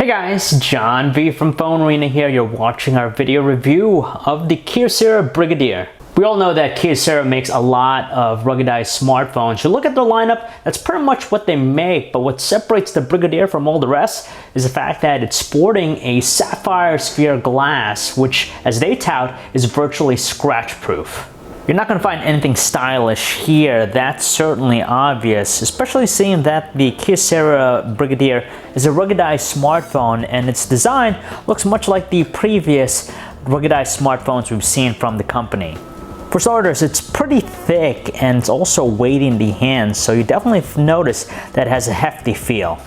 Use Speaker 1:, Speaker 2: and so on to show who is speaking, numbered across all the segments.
Speaker 1: Hey guys, John V from PhoneArena here. You're watching our video review of the Kyocera Brigadier. We all know that Kyocera makes a lot of ruggedized smartphones. You look at their lineup, that's pretty much what they make, but what separates the Brigadier from all the rest is the fact that it's sporting a sapphire sphere glass, which, as they tout, is virtually scratch-proof. You're not going to find anything stylish here, that's certainly obvious, especially seeing that the Kyocera Brigadier is a ruggedized smartphone and its design looks much like the previous ruggedized smartphones we've seen from the company. For starters, it's pretty thick and it's also weighty in the hands, so you definitely notice that it has a hefty feel.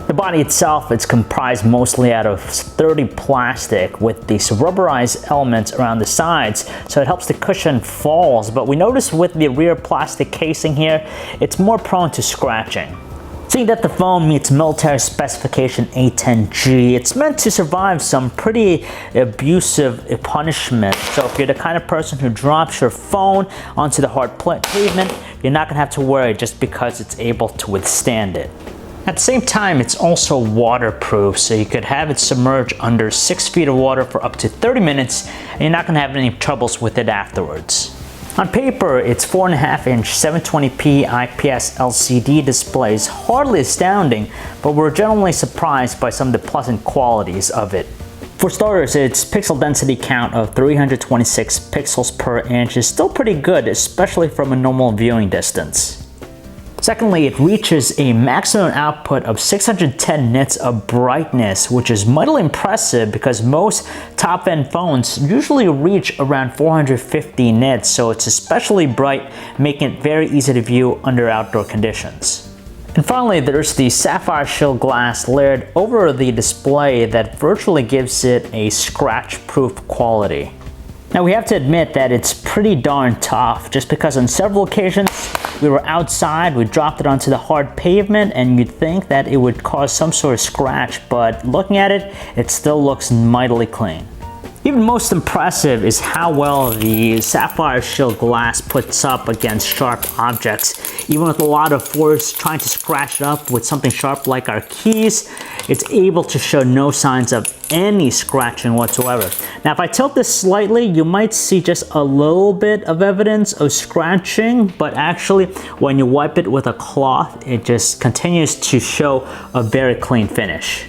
Speaker 1: The body itself is comprised mostly out of sturdy plastic with these rubberized elements around the sides, so it helps the cushion falls, but we notice with the rear plastic casing here, it's more prone to scratching. Seeing that the phone meets military specification A10G, it's meant to survive some pretty abusive punishment. So if you're the kind of person who drops your phone onto the hard pavement, you're not going to have to worry just because it's able to withstand it. At the same time, it's also waterproof, so you could have it submerged under 6 feet of water for up to 30 minutes, and you're not going to have any troubles with it afterwards. On paper, its 4.5-inch 720p IPS LCD display is hardly astounding, but we're generally surprised by some of the pleasant qualities of it. For starters, its pixel density count of 326 pixels per inch is still pretty good, especially from a normal viewing distance. Secondly, it reaches a maximum output of 610 nits of brightness, which is mightily impressive because most top-end phones usually reach around 450 nits, so it's especially bright, making it very easy to view under outdoor conditions. And finally, there's the sapphire shield glass layered over the display that virtually gives it a scratch-proof quality. Now we have to admit that it's pretty darn tough, just because on several occasions we were outside, we dropped it onto the hard pavement, and you'd think that it would cause some sort of scratch, but looking at it, it still looks mightily clean. Even most impressive is how well the sapphire shield glass puts up against sharp objects. Even with a lot of force trying to scratch it up with something sharp like our keys, it's able to show no signs of any scratching whatsoever. Now, if I tilt this slightly, you might see just a little bit of evidence of scratching, but actually, when you wipe it with a cloth, it just continues to show a very clean finish.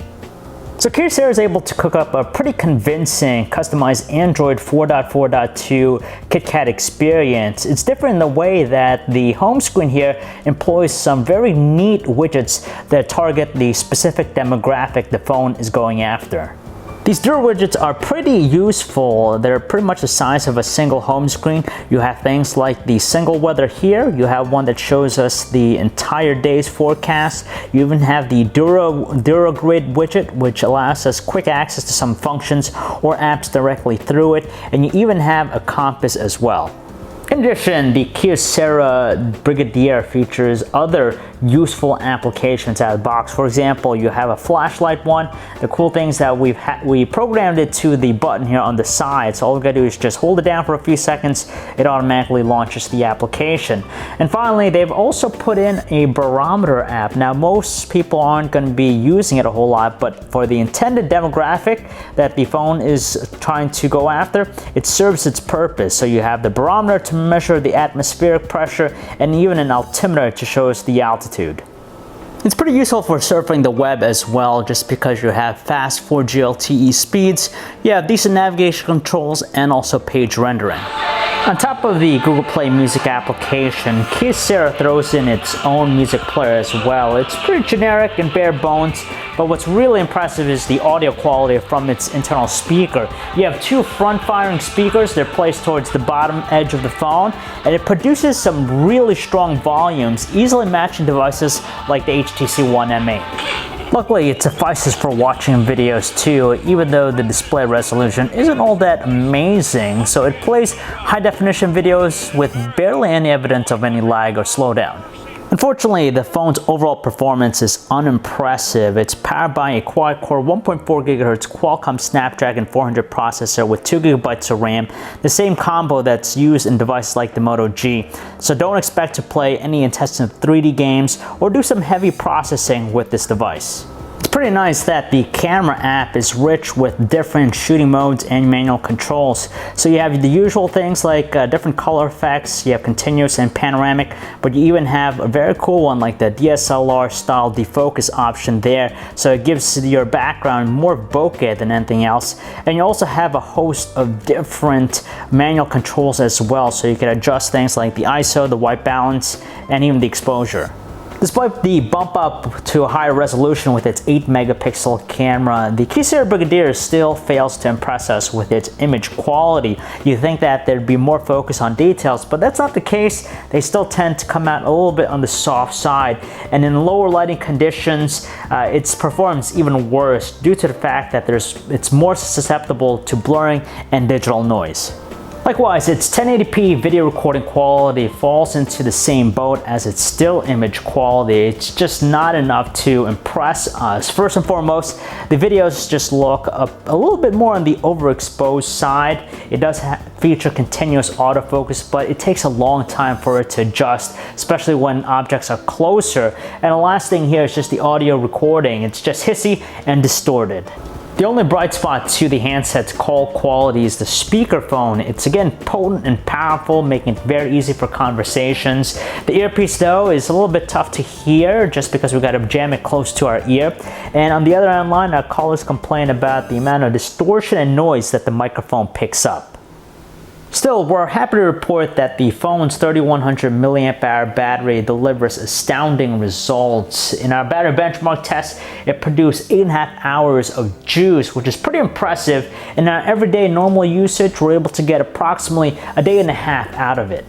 Speaker 1: So Kyocera is able to cook up a pretty convincing customized Android 4.4.2 KitKat experience. It's different in the way that the home screen here employs some very neat widgets that target the specific demographic the phone is going after. These dual widgets are pretty useful. They're pretty much the size of a single home screen. You have things like the single weather here. You have one that shows us the entire day's forecast. You even have the DuraGrid widget, which allows us quick access to some functions or apps directly through it. And you even have a compass as well. In addition, the Kyocera Brigadier features other useful applications out of the box. For example, you have a flashlight one. The cool thing is that we programmed it to the button here on the side, so all we gotta do is just hold it down for a few seconds, it automatically launches the application. And finally, they've also put in a barometer app. Now, most people aren't going to be using it a whole lot, but for the intended demographic that the phone is trying to go after, it serves its purpose. So you have the barometer to measure the atmospheric pressure and even an altimeter to show us the altitude. It's pretty useful for surfing the web as well, just because you have fast 4G LTE speeds, you have decent navigation controls, and also page rendering. On top of the Google Play Music application, Kyocera throws in its own music player as well. It's pretty generic and bare bones, but what's really impressive is the audio quality from its internal speaker. You have two front-firing speakers. They're placed towards the bottom edge of the phone, and it produces some really strong volumes, easily matching devices like the HTC One M8. Luckily, it suffices for watching videos too, even though the display resolution isn't all that amazing, so it plays high-definition videos with barely any evidence of any lag or slowdown. Unfortunately, the phone's overall performance is unimpressive. It's powered by a quad-core 1.4 GHz Qualcomm Snapdragon 400 processor with 2 GB of RAM, the same combo that's used in devices like the Moto G. So don't expect to play any intensive 3D games or do some heavy processing with this device. It's pretty nice that the camera app is rich with different shooting modes and manual controls. So you have the usual things like different color effects, you have continuous and panoramic, but you even have a very cool one like the DSLR style defocus option there. So it gives your background more bokeh than anything else. And you also have a host of different manual controls as well. So you can adjust things like the ISO, the white balance, and even the exposure. Despite the bump up to a higher resolution with its 8 megapixel camera, the Kyocera Brigadier still fails to impress us with its image quality. You think that there'd be more focus on details, but that's not the case. They still tend to come out a little bit on the soft side, and in lower lighting conditions, its performance is even worse due to the fact that it's more susceptible to blurring and digital noise. Likewise, its 1080p video recording quality falls into the same boat as its still image quality. It's just not enough to impress us. First and foremost, the videos just look a little bit more on the overexposed side. It does feature continuous autofocus, but it takes a long time for it to adjust, especially when objects are closer. And the last thing here is just the audio recording. It's just hissy and distorted. The only bright spot to the handset's call quality is the speakerphone. It's again potent and powerful, making it very easy for conversations. The earpiece though is a little bit tough to hear just because we got to jam it close to our ear. And on the other hand line, our callers complain about the amount of distortion and noise that the microphone picks up. Still, we're happy to report that the phone's 3100 milliamp hour battery delivers astounding results. In our battery benchmark test, it produced 8.5 hours of juice, which is pretty impressive. In our everyday normal usage, we're able to get approximately a day and a half out of it.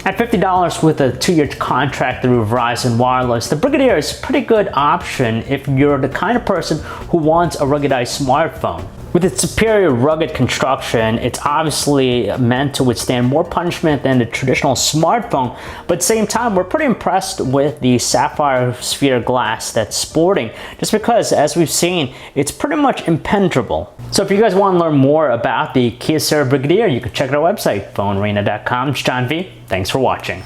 Speaker 1: At $50 with a 2-year contract through Verizon Wireless, the Brigadier is a pretty good option if you're the kind of person who wants a ruggedized smartphone. With its superior rugged construction, it's obviously meant to withstand more punishment than the traditional smartphone, but at the same time, we're pretty impressed with the sapphire sphere glass that's sporting, just because, as we've seen, it's pretty much impenetrable. So if you guys want to learn more about the Kyocera Brigadier, you can check out our website, PhoneArena.com. It's John V. Thanks for watching.